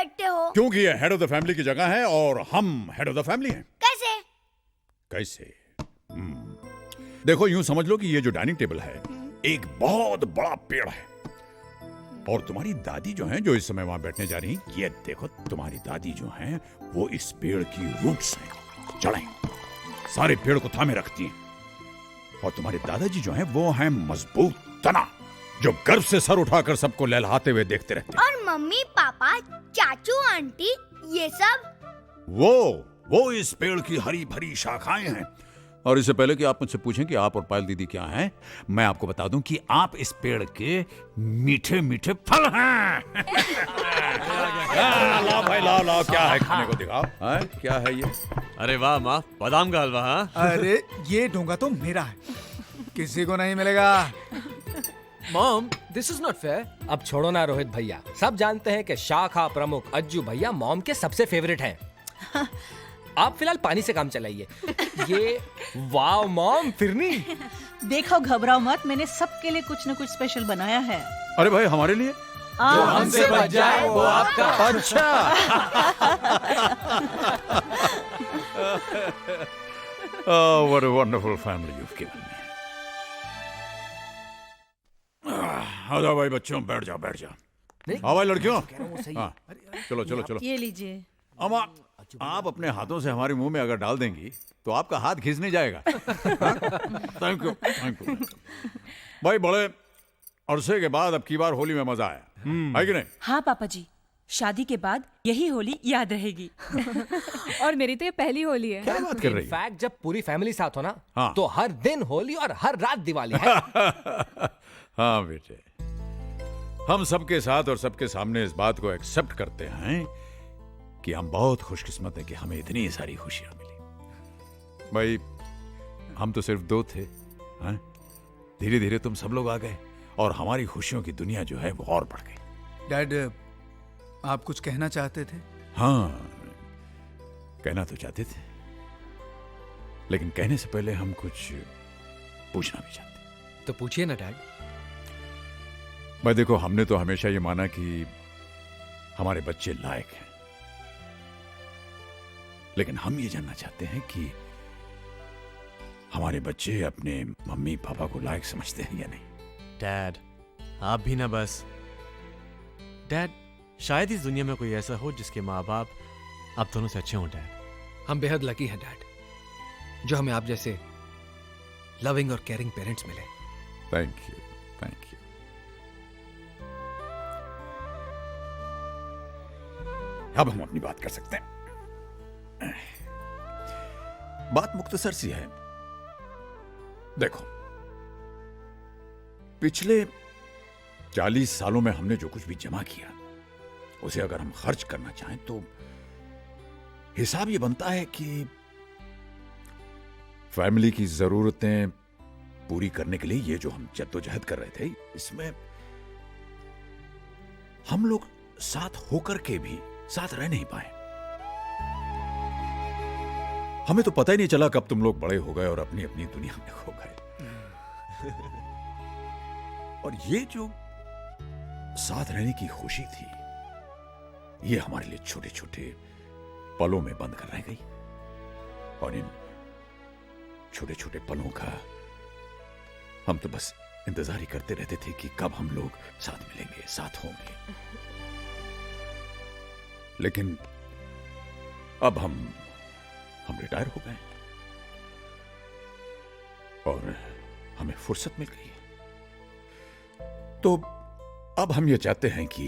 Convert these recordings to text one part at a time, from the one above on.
बैठते हो? क्योंकि ये हेड ऑफ द फैमिली की जगह है और हम हेड ऑफ द फैमिली हैं। कैसे? कैसे? देखो, यूं समझ लो कि ये जो डाइनिंग टेबल है एक बहुत बड़ा पेड़ है और तुम्हारी दादी जो हैं, जो इस समय वहां बैठने जा रही, ये देखो तुम्हारी दादी जो हैं वो इस पेड़ की रूट्स हैं, जड़ें सारे पेड़ को थामे रखती हैं। और तुम्हारे दादाजी जो हैं वो हैं मजबूत तना, जो गर्व से सर उठाकर सबको लहलहाते हुए देखते रहते हैं। और मम्मी पापा चाचू आंटी ये सब? वो इस पेड़ की हरी भरी शाखाएं हैं। और इससे पहले कि आप मुझसे पूछें कि आप और पायल दीदी क्या हैं, मैं आपको बता दूं कि आप इस पेड़ के मीठे मीठे फल हैं। लाओ भाई, लाओ क्या है खाने को दिखाओ। क्या है ये? अरे वाह माँ, बादाम का हलवा। हाँ, अरे ये ढोंगा तो मेरा है, किसी को नहीं मिलेगा। Mom, this is not fair. अब छोड़ो ना रोहित भैया, सब जानते हैं कि शाखा प्रमुख अज्जू भैया मॉम के सबसे फेवरेट हैं। आप फिलहाल पानी से काम चलाइए। ये वाव मॉम, फिरनी। देखो घबराओ मत, मैंने सबके लिए कुछ न कुछ स्पेशल बनाया है। अरे भाई, हमारे लिए? जो हमसे बच जाए वो आपका। अच्छा। Oh, what a wonderful family you've given me. आ जाओ भाई बच्चों, बैठ जाओ। हाँ भाई लड़कियों, हाँ, चलो। ये लीजिए। अम्मा, आप अपने हाथों से हमारे मुंह में अगर डाल देंगी तो आपका हाथ घिसने जाएगा। Thank you. भाई बड़े अरसे के बाद अब की बार होली में मजा आया, है कि नहीं? हाँ पापा जी, शादी के बाद यही होली याद रहेगी। और मेरी तो ये पहली होली है। क्या बात कर रही है? इनफैक्ट जब पूरी फैमिली साथ हो ना, हाँ। तो हर दिन होली और हर रात दिवाली है। हाँ बेटे, हम सबके साथ और सबके सामने इस बात को एक्सेप्ट करते हैं कि हम बहुत खुशकिस्मत हैं कि हमें इतनी सारी खुशियां मिली। भाई हम तो सिर्फ दो थे, धीरे धीरे तुम सब लोग आ गए और हमारी खुशियों की दुनिया जो है वो और बढ़ गई। डैड, आप कुछ कहना चाहते थे? हाँ, कहना तो चाहते थे, लेकिन कहने से पहले हम कुछ पूछना भी चाहते। तो पूछिए ना डैड। भाई देखो, हमने तो हमेशा ये माना कि हमारे बच्चे लायक हैं, लेकिन हम ये जानना चाहते हैं कि हमारे बच्चे अपने मम्मी पापा को लायक समझते हैं या नहीं। डैड आप भी ना बस। डैड, शायद इस दुनिया में कोई ऐसा हो जिसके माँ बाप आप दोनों से अच्छे हों। डैड, हम बेहद लकी हैं डैड, जो हमें आप जैसे लविंग और केयरिंग पेरेंट्स मिले। Thank you. अब हम अपनी बात कर सकते हैं। बात मुख्तसर सी है। देखो, पिछले 40 सालों में हमने जो कुछ भी जमा किया उसे अगर हम खर्च करना चाहें तो हिसाब ये बनता है कि फैमिली की जरूरतें पूरी करने के लिए ये जो हम जद्दोजहद कर रहे थे, इसमें हम लोग साथ होकर के भी साथ रह नहीं पाए। हमें तो पता ही नहीं चला कब तुम लोग बड़े हो गए और अपनी अपनी दुनिया में खो गए। और ये जो साथ रहने की खुशी थी, ये हमारे लिए छोटे छोटे पलों में बंद कर रह गई। और इन छोटे छोटे पलों का हम तो बस इंतजार ही करते रहते थे कि कब हम लोग साथ मिलेंगे, साथ होंगे। लेकिन अब हम रिटायर हो गए और हमें फुर्सत मिल गई है। तो अब हम ये चाहते हैं कि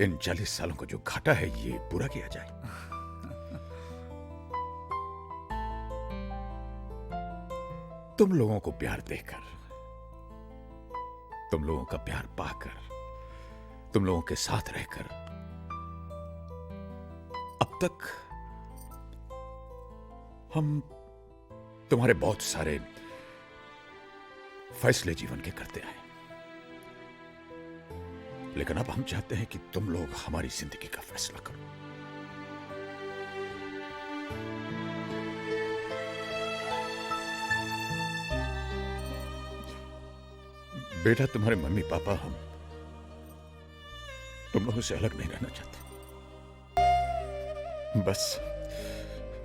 इन 40 सालों का जो घाटा है ये पूरा किया जाए। तुम लोगों को प्यार देकर, तुम लोगों का प्यार पाकर, तुम लोगों के साथ रहकर अब तक हम तुम्हारे बहुत सारे फैसले जीवन के करते आए, लेकिन अब हम चाहते हैं कि तुम लोग हमारी जिंदगी का फैसला करो। बेटा, तुम्हारे मम्मी पापा तुम लोगों से अलग नहीं रहना चाहते, बस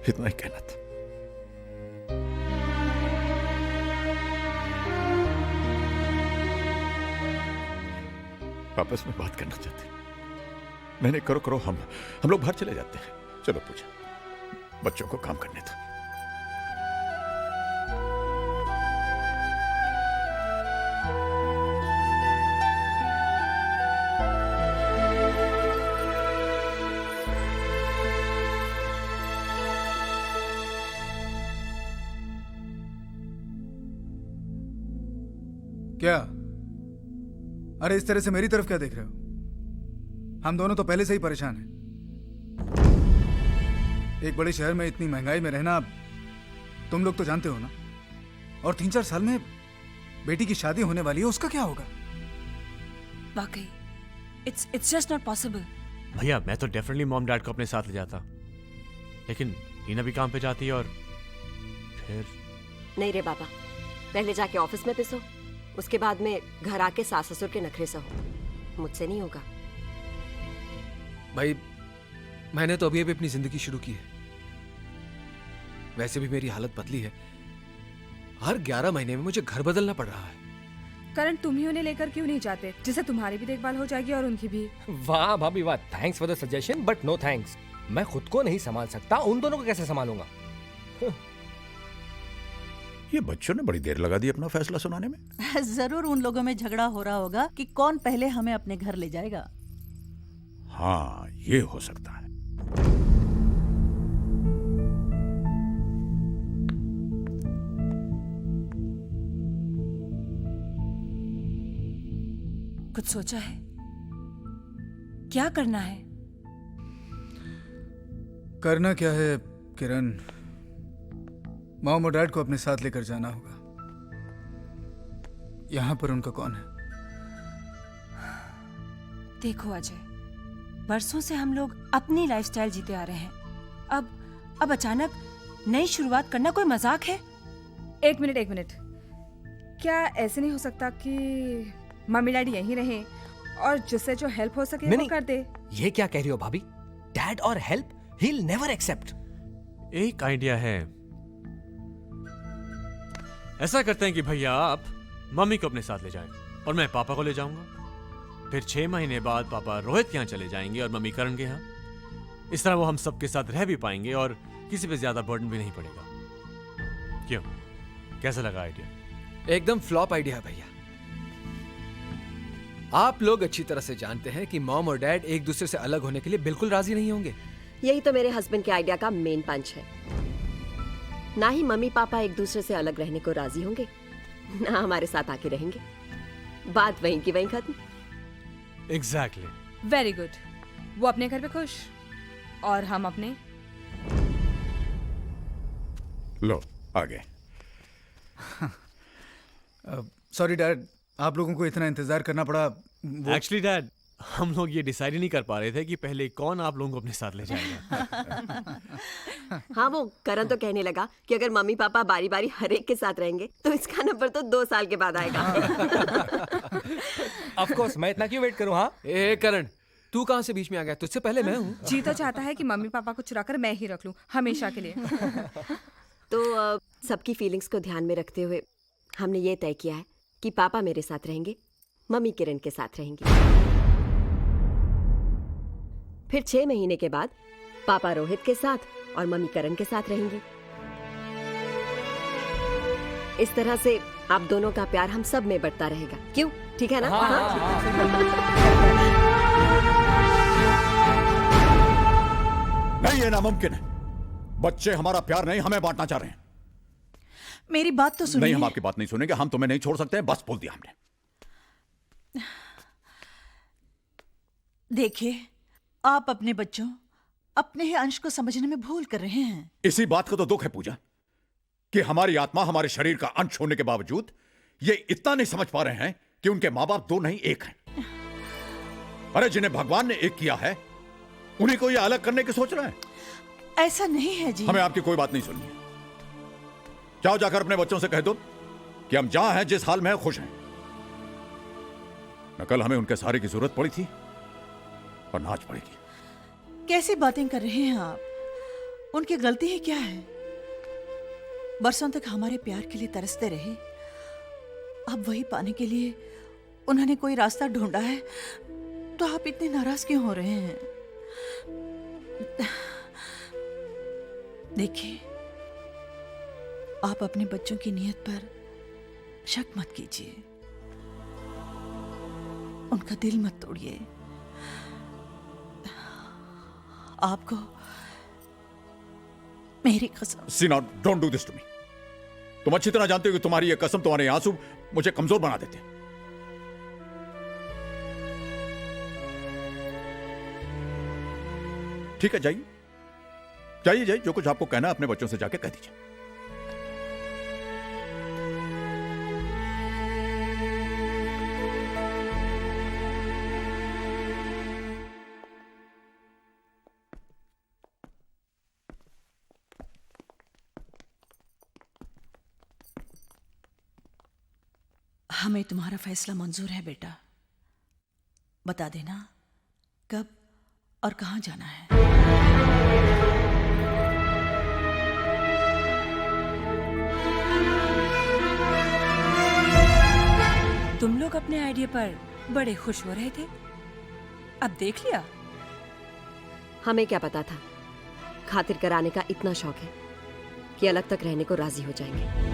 इतना ही कहना था। आपस में बात करना चाहते, नहीं नहीं, करो करो, हम लोग बाहर चले जाते हैं। चलो पूजा, बच्चों को काम करने दो। क्या? अरे इस तरह से मेरी तरफ क्या देख रहे हो? हम दोनों तो पहले से ही परेशान हैं। एक बड़े शहर में इतनी महंगाई में रहना तुम लोग तो जानते हो ना। और 3-4 साल में बेटी की शादी होने वाली है, उसका क्या होगा? वाकई इट्स जस्ट नॉट पॉसिबल। भैया मैं तो डेफिनेटली मॉम डैड को अपने साथ ले जाता, लेकिन हीना भी काम पे जाती है और फिर नहीं रे बाबा, पहले जाके ऑफिस में पिसो, उसके बाद में घर आके सास ससुर के नखरे सहो। मुझसे नहीं होगा। भाई मैंने तो अभी अभी अपनी जिंदगी शुरू की है। वैसे भी मेरी हालत बदली है। हर 11 महीने में मुझे घर बदलना पड़ रहा है। करण, तुम ही उन्हें लेकर क्यों नहीं जाते, जिससे तुम्हारी भी देखभाल हो जाएगी और उनकी भी। वाह भाभी वाह, thanks for the suggestion but no thanks. मैं खुद को नहीं संभाल सकता, उन दोनों को कैसे संभालूंगा? ये बच्चों ने बड़ी देर लगा दी अपना फैसला सुनाने में। जरूर उन लोगों में झगड़ा हो रहा होगा कि कौन पहले हमें अपने घर ले जाएगा। हाँ, ये हो सकता है। कुछ सोचा है? क्या करना है? करना क्या है किरण, मॉम और डैड को अपने साथ लेकर जाना होगा। यहां पर उनका कौन है? देखो अजय, बरसों से हम लोग अपनी लाइफस्टाइल जीते आ रहे हैं। अब अचानक नई शुरुआत करना कोई मजाक है? एक मिनट, क्या ऐसे नहीं हो सकता कि मम्मी डैडी यहीं रहें और जिससे जो हेल्प हो सके वो कर दे? ये क्या कह रही हो भाभी? डैड और help, he will never accept. एक आइडिया है। ऐसा करते हैं कि भैया आप मम्मी को अपने साथ ले जाएं और मैं पापा को ले जाऊंगा। फिर 6 महीने बाद पापा रोहित के यहाँ चले जाएंगे और मम्मी करण के यहाँ। इस तरह वो हम सबके साथ रह भी पाएंगे और किसी पे ज्यादा बर्डन भी नहीं पड़ेगा। क्यों, कैसा लगा आइडिया? एकदम फ्लॉप आइडिया है भैया। आप लोग अच्छी तरह से जानते हैं कि मॉम और डैड एक दूसरे से अलग होने के लिए बिल्कुल राजी नहीं होंगे। यही तो मेरे हस्बैंड के आइडिया का मेन पंच है। ना ही मम्मी पापा एक दूसरे से अलग रहने को राजी होंगे, ना हमारे साथ आके रहेंगे। बात वहीं की वहीं खत्म। एग्जैक्टली। Very good. वो अपने घर पे खुश और हम अपने। लो आ गए। सॉरी डैड, आप लोगों को इतना इंतजार करना पड़ा। एक्चुअली डैड, हम लोग ये डिसाइड ही नहीं कर पा रहे थे कि पहले कौन आप लोगों को अपने साथ ले जाएगा। हाँ, वो करण तो कहने लगा कि अगर मम्मी पापा बारी बारी हर एक के साथ रहेंगे तो इसका नंबर तो 2 साल के बाद आएगा। ऑफ कोर्स, मैं इतना क्यों वेट करूं? हाँ ए करण, तू कहां से बीच में आ गया? तुझसे पहले मैं हूं। जी तो चाहता है कि मम्मी पापा को चुरा कर मैं ही रख लूं हमेशा के लिए। तो सबकी फीलिंग्स को ध्यान में रखते हुए हमने ये तय किया है कि पापा मेरे साथ रहेंगे, मम्मी किरण के साथ रहेंगी। फिर 6 महीने के बाद पापा रोहित के साथ और मम्मी करण के साथ रहेंगी। इस तरह से आप दोनों का प्यार हम सब में बढ़ता रहेगा। क्यों, ठीक है ना? नहीं, ये नामुमकिन है। बच्चे हमारा प्यार नहीं, हमें बांटना चाह रहे हैं। मेरी बात तो सुनिए। नहीं, हम आपकी बात नहीं सुनेंगे। हम तुम्हें नहीं छोड़ सकते, बस बोल दिया हमने। देखिए, आप अपने बच्चों, अपने ही अंश को समझने में भूल कर रहे हैं। इसी बात का तो दुख है पूजा कि हमारी आत्मा हमारे शरीर का अंश होने के बावजूद ये इतना नहीं समझ पा रहे हैं कि उनके माँ बाप 2 नहीं 1 हैं। अरे जिन्हें भगवान ने एक किया है, उन्हीं को ये अलग करने की सोच रहे हैं। ऐसा नहीं है जी। हमें आपकी कोई बात नहीं सुननी है। जाओ जाकर अपने बच्चों से कह दो कि हम जहां हैं, जिस हाल में हैं, खुश हैं। न कल हमें उनके सहारे की जरूरत पड़ी थी, और नाच पड़ेगी। कैसी बातें कर रहे हैं आप? उनकी गलती ही क्या है? बरसों तक हमारे प्यार के लिए तरसते रहे, अब वही पाने के लिए उन्होंने कोई रास्ता ढूंढा है, तो आप इतने नाराज क्यों हो रहे हैं? देखिए, आप अपने बच्चों की नीयत पर शक मत कीजिए, उनका दिल मत तोड़िए। आपको मेरी कसम। Seena, don't do this to me. तुम अच्छी तरह जानते हो कि तुम्हारी ये कसम, तुम्हारे आंसू मुझे कमजोर बना देते हैं। ठीक है, जाइए जाइए जाइए, जो कुछ आपको कहना है अपने बच्चों से जाके कह दीजिए। हमें तुम्हारा फैसला मंजूर है बेटा। बता देना कब और कहां जाना है। तुम लोग अपने आइडिया पर बड़े खुश हो रहे थे, अब देख लिया। हमें क्या पता था खातिर कराने का इतना शौक है कि अलग तक रहने को राजी हो जाएंगे।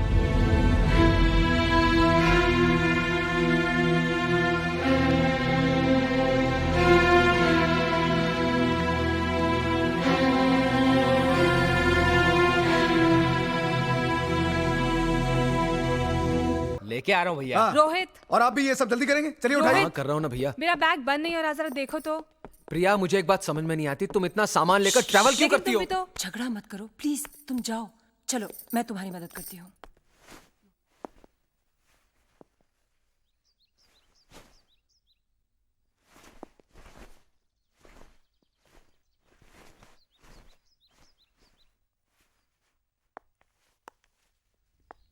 लेके आ रहा हूँ भैया। हाँ। रोहित, और आप भी ये सब जल्दी करेंगे? चलिए उठाइए। हाँ, कर रहा हूँ ना भैया। मेरा बैग बंद नहीं हो रहा, जरा देखो तो। प्रिया, मुझे एक बात समझ में नहीं आती, तुम इतना सामान लेकर ट्रैवल क्यों लेकिन करती तुम हो? भी तो झगड़ा मत करो प्लीज, तुम जाओ। चलो मैं तुम्हारी मदद करती हूँ।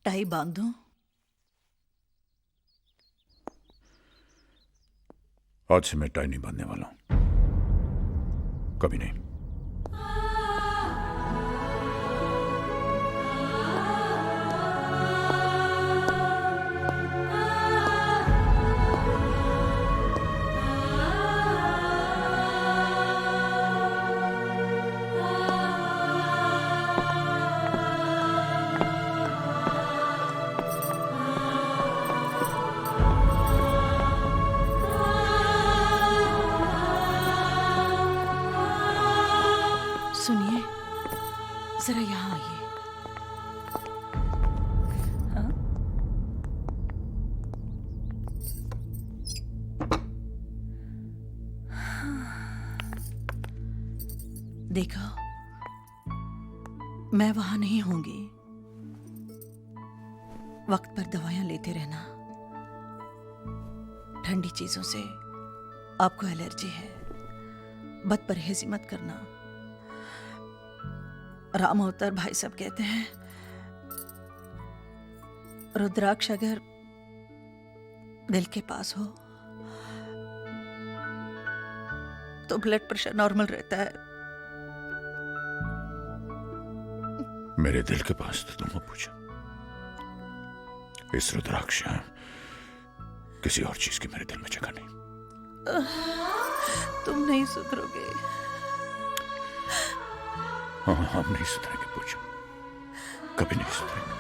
टाई बांध दूं? आज से मैं टाई नहीं बांधने वाला हूं, कभी नहीं। सुनिए, जरा यहाँ आइए। हाँ? देखो, मैं वहां नहीं होंगी। वक्त पर दवाइयां लेते रहना। ठंडी चीजों से आपको एलर्जी है, बदपरहेजी मत करना। राम अवतार भाई साहब कहते हैं, रुद्राक्ष अगर दिल के पास हो तो ब्लड प्रेशर नॉर्मल रहता है। मेरे दिल के पास तो तुम मत पूछो। इस रुद्राक्ष किसी और चीज की मेरे दिल में जगह नहीं। तुम नहीं सुधरोगे। हाँ, हम नहीं सुधरेंगे, पूछो, कभी नहीं सुधरेंगे।